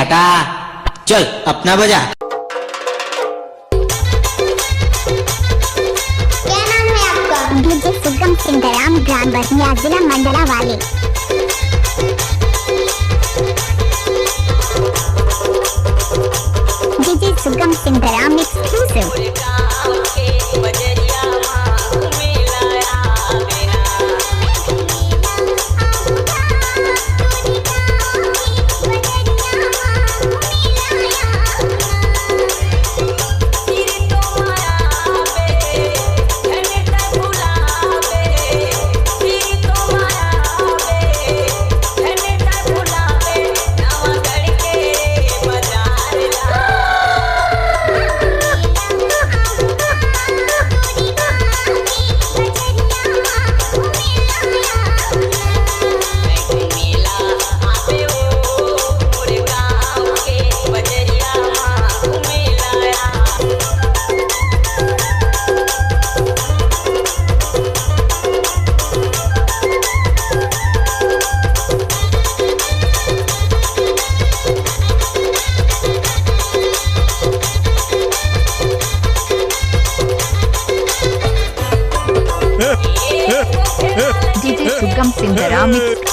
हटा, चल अपना बजा। क्या नाम है आपका? डीजे सुगम सिंदराम, ग्राम बसनिया, जिला मंडला वाले। डीजे सुगम सिंदराम एक्सक्लूसिव। DJ Sugam Sindram